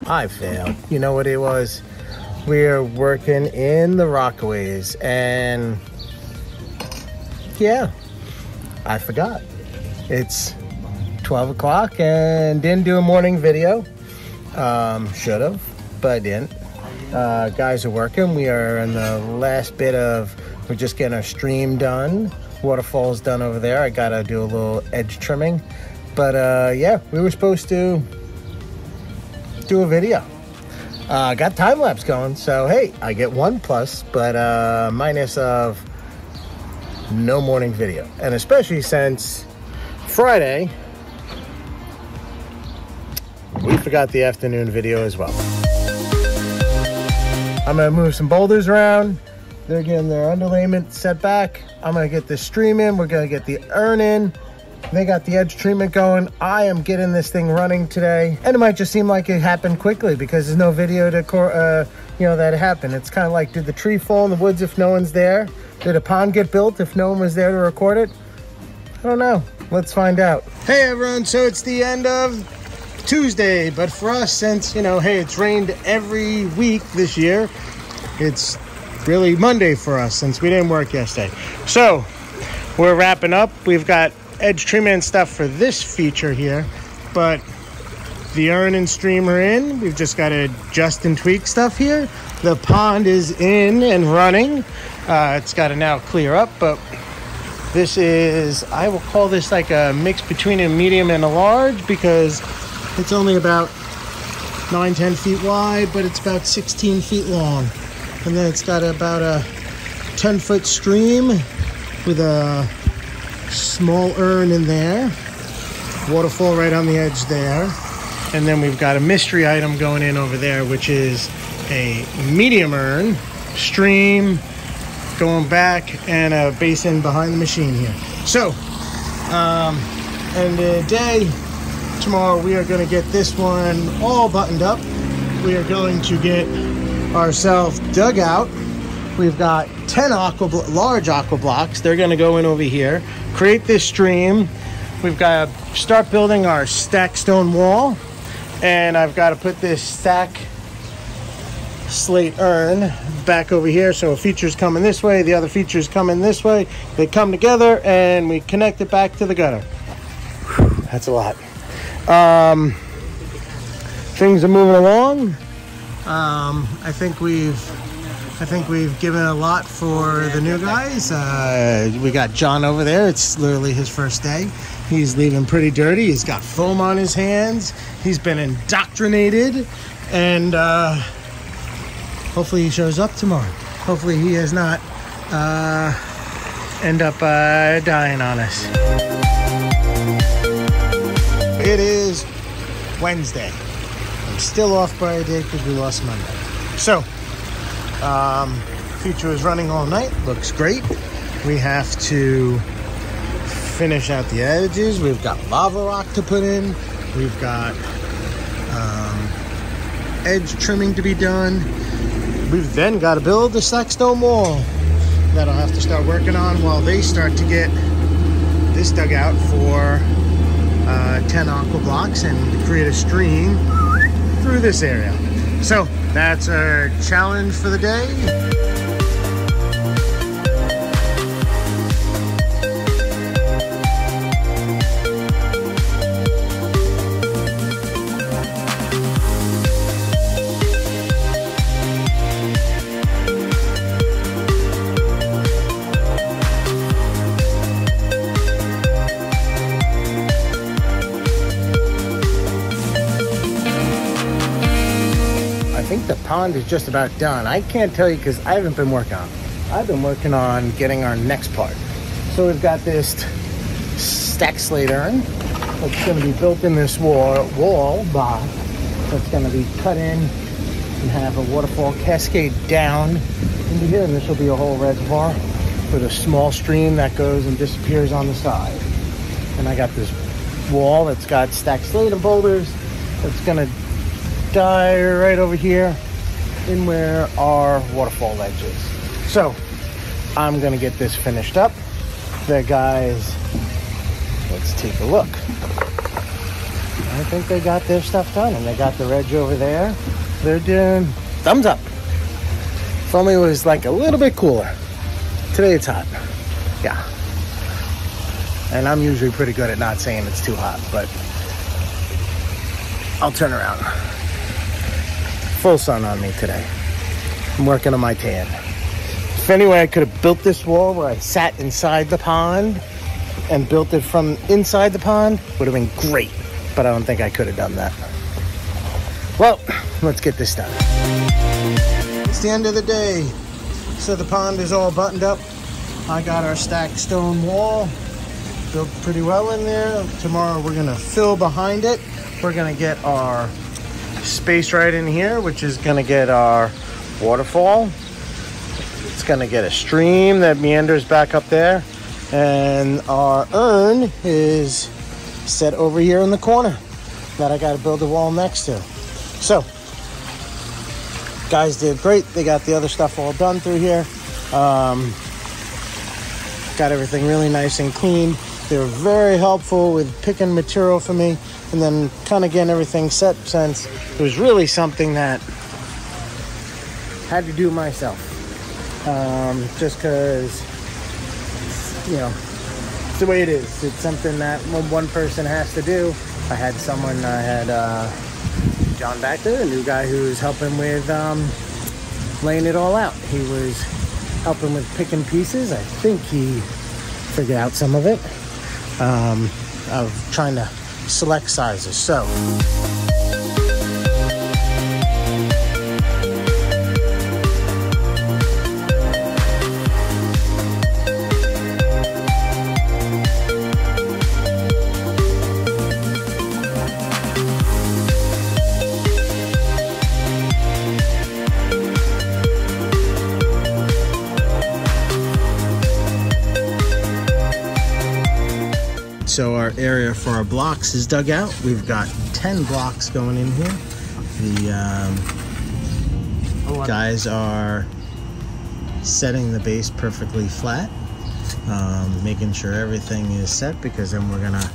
I failed. You know what it was? We're working in the Rockaways, and yeah, I forgot. It's 12 o'clock and didn't do a morning video. Should have, but I didn't. Guys are working. We are in the last bit of, we're just getting our stream done. Waterfalls done over there. I gotta do a little edge trimming. But yeah, we were supposed to do a video. Got time lapse going, so hey, I get 1+, but minus of no morning video. And especially since Friday, we forgot the afternoon video as well. I'm gonna move some boulders around. They're getting their underlayment set back. I'm gonna get this stream in. We're gonna get the urn in. They got the edge treatment going. I am getting this thing running today. And it might just seem like it happened quickly because there's no video to, that happened. It's kind of like, did the tree fall in the woods if no one's there? Did a pond get built if no one was there to record it? I don't know. Let's find out. Hey everyone, so it's the end of Tuesday, but for us, since, hey, it's rained every week this year, it's really Monday for us since we didn't work yesterday. So we're wrapping up. We've got edge treatment and stuff for this feature here, but the urn and stream are in. We've just got to adjust and tweak stuff here. The pond is in and running. It's got to now clear up, but this is, I will call this like a mix between a medium and a large because it's only about 9-10 feet wide, but it's about 16 feet long. And then it's got about a 10-foot stream with a small urn in there, waterfall right on the edge there, and then we've got a mystery item going in over there, which is a medium urn, stream going back, and a basin behind the machine here. So and the day tomorrow we are going to get this one all buttoned up. We are going to get ourselves dug out. We've got 10 large aqua blocks. They're going to go in over here, create this stream. We've got to start building our stack stone wall, and I've got to put this stack slate urn back over here. So a feature's coming this way, the other feature's coming this way. They come together and we connect it back to the gutter. Whew, that's a lot. Things are moving along. I think we've given a lot for the new guys. We got John over there. It's literally his first day. He's leaving pretty dirty. He's got foam on his hands. He's been indoctrinated, and hopefully he shows up tomorrow. Hopefully he has not end up dying on us. It is Wednesday. I'm still off by a day because we lost Monday. So, feature is running all night. Looks great. We have to finish out the edges. We've got lava rock to put in. We've got edge trimming to be done. We've then got to build the stack stone wall that I'll have to start working on while they start to get this dug out for 10 aqua blocks and create a stream through this area. So that's our challenge for the day. I think the pond is just about done. I can't tell you because I haven't been working on it. I've been working on getting our next part. So we've got this stack slate urn that's going to be built in this wall box that's going to be cut in and have a waterfall cascade down into here, and this will be a whole reservoir with a small stream that goes and disappears on the side. And I got this wall that's got stacked slate and boulders that's going to die right over here in where our waterfall ledge is. So I'm gonna get this finished up. The guys, let's take a look. I think they got their stuff done, and they got the reg over there. They're doing thumbs up. If only it was like a little bit cooler. Today it's hot. Yeah. And I'm usually pretty good at not saying it's too hot, but I'll turn around. Full sun on me today. I'm working on my tan. If anyway, I could have built this wall where I sat inside the pond and built it from inside the pond, would have been great, but I don't think I could have done that. Well, let's get this done. It's the end of the day. So the pond is all buttoned up. I got our stacked stone wall built pretty well in there. Tomorrow we're gonna fill behind it. We're gonna get our space right in here, which is gonna get our waterfall. It's gonna get a stream that meanders back up there. And our urn is set over here in the corner that I gotta build a wall next to. So, guys did great. They got the other stuff all done through here. Got everything really nice and clean. They were very helpful with picking material for me and then kind of getting everything set, since it was really something that I had to do myself. Just because, you know, it's the way it is. It's something that one person has to do. I had John back there, a new guy who's helping with laying it all out. He was helping with picking pieces. I think he figured out some of it. Of trying to select sizes. So So our area for our blocks is dug out. We've got 10 blocks going in here. The guys are setting the base perfectly flat, making sure everything is set, because then we're gonna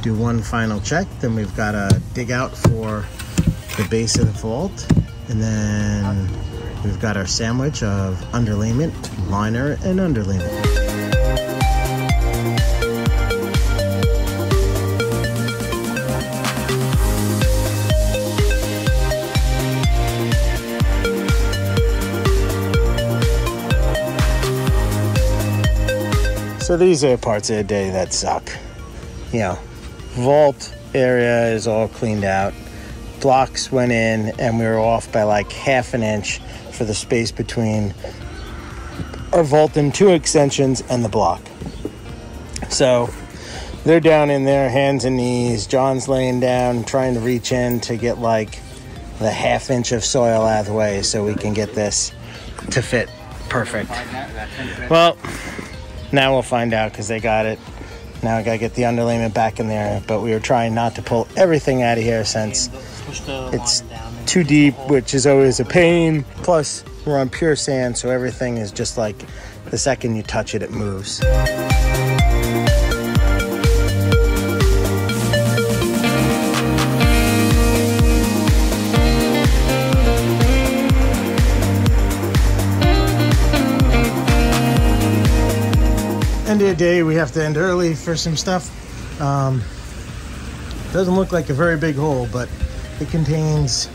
do one final check. Then we've got to dig out for the base of the vault, and then we've got our sandwich of underlayment, liner, and underlayment. So these are parts of the day that suck. You know, vault area is all cleaned out. Blocks went in and we were off by like ½ an inch for the space between our vault and 2 extensions and the block. So they're down in there, hands and knees. John's laying down, trying to reach in to get like the ½ inch of soil out of the way so we can get this to fit perfect. Well, now we'll find out, because they got it. Now I gotta get the underlayment back in there, but we were trying not to pull everything out of here since it's too deep, which is always a pain. Plus, we're on pure sand, so everything is just like the second you touch it, it moves. End of the day, we have to end early for some stuff. Doesn't look like a very big hole, but it contains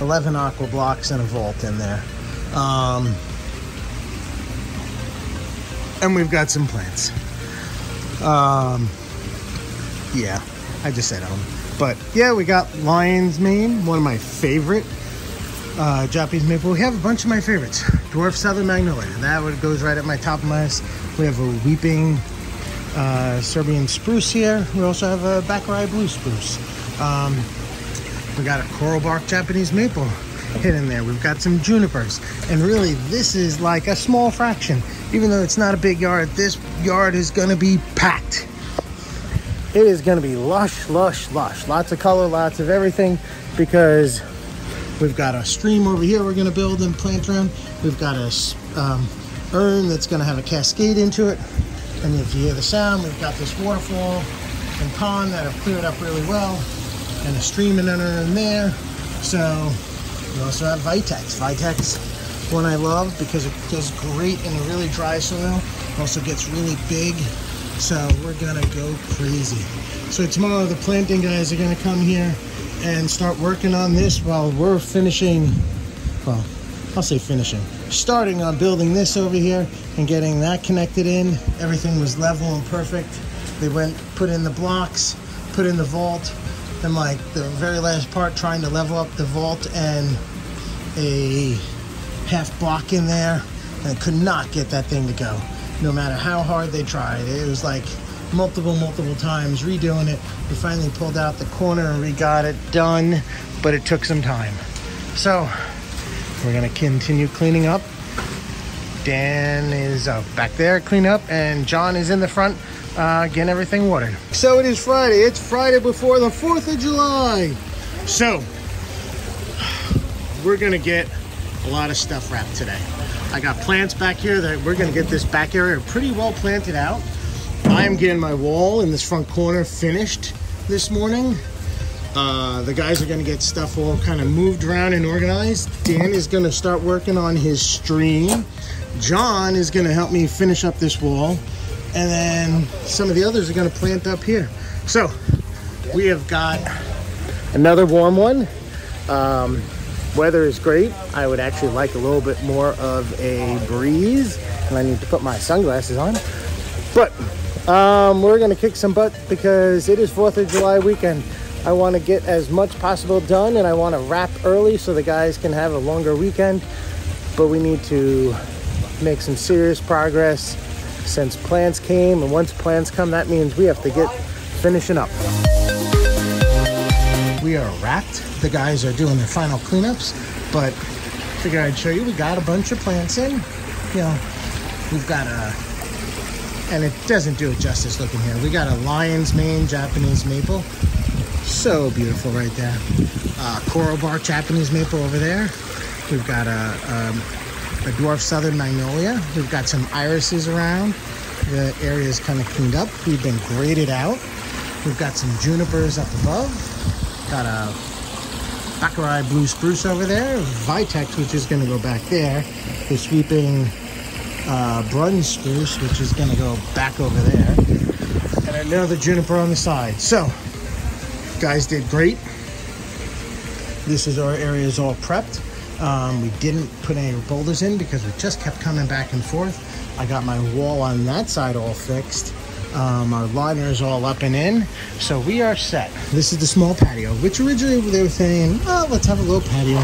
11 aqua blocks and a vault in there. And we've got some plants. Yeah, I just said but yeah, we got lion's mane, one of my favorite Japanese maple. We have a bunch of my favorites. Dwarf southern magnolia, that one goes right at my top of my list. We have a weeping Serbian spruce here. We also have a Baccarat blue spruce. We got a coral bark Japanese maple hidden there. We've got some junipers. And really, this is like a small fraction. Even though it's not a big yard, this yard is gonna be packed. It is gonna be lush, lush, lush. Lots of color, lots of everything, because we've got a stream over here we're gonna build and plant around. We've got a urn that's going to have a cascade into it, and if you hear the sound, we've got this waterfall and pond that have cleared up really well. and a streaming under in there. So we also have Vitex. Vitex, one I love because it does great in a really dry soil. Also gets really big. So we're gonna go crazy. So tomorrow the planting guys are gonna come here and start working on this while we're finishing, well, I'll say finishing, starting on building this over here and getting that connected in. Everything was level and perfect. They put in the blocks, put in the vault, and like the very last part, trying to level up the vault and a half block in there, and could not get that thing to go. No matter how hard they tried. It was like multiple times redoing it. We finally pulled out the corner and re-got it done, but it took some time. So we're gonna continue cleaning up. Dan is back there cleaning up, and John is in the front getting everything watered. So it is Friday. It's Friday before the 4th of July. So we're gonna get a lot of stuff wrapped today. I got plants back here that we're gonna get this back area pretty well planted out. I am getting my wall in this front corner finished this morning. The guys are gonna get stuff all kind of moved around and organized. Dan is gonna start working on his stream. John is gonna help me finish up this wall. And then some of the others are gonna plant up here. So we have got another warm one. Weather is great. I would actually like a little bit more of a breeze, and I need to put my sunglasses on. But we're gonna kick some butt because it is 4th of July weekend. I want to get as much possible done, and I want to wrap early so the guys can have a longer weekend. But we need to make some serious progress since plants came, and once plants come, that means we have to get finishing up. We are wrapped. The guys are doing their final cleanups, but I figured I'd show you. We got a bunch of plants in. You know, we've got and it doesn't do it justice looking here. We got a lion's mane Japanese maple. So beautiful right there. Coral bark Japanese maple over there. We've got a dwarf southern magnolia. We've got some irises around. The area is kind of cleaned up. We've been graded out. We've got some junipers up above. Got a Baccarat blue spruce over there. Vitex, which is going to go back there. The sweeping Brun spruce, which is going to go back over there. And another juniper on the side. So, guys did great. This is our area is all prepped. We didn't put any boulders in because we just kept coming back and forth. I got my wall on that side all fixed. Our liner is all up and in, so we are set. This is the small patio, which originally they were saying, oh, let's have a little patio.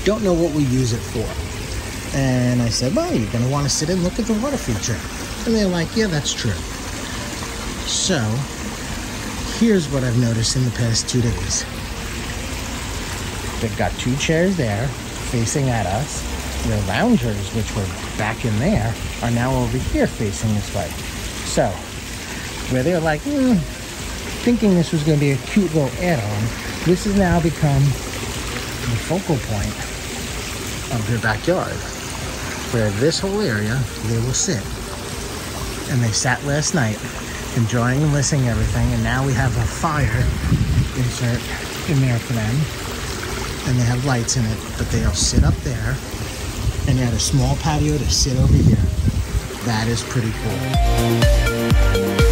Don't know what we use it for. And I said, well, you're gonna want to sit and look at the water feature. And they're like, yeah, that's true. So here's what I've noticed in the past 2 days. They've got 2 chairs there facing at us. The loungers, which were back in there, are now over here facing this way. So, where they're like, thinking this was going to be a cute little add-on, this has now become the focal point of their backyard, where this whole area, they will sit. And they sat last night, enjoying and listening to everything, and now we have a fire insert in there for them, and they have lights in it, but they'll sit up there, and they had a small patio to sit over here. That is pretty cool.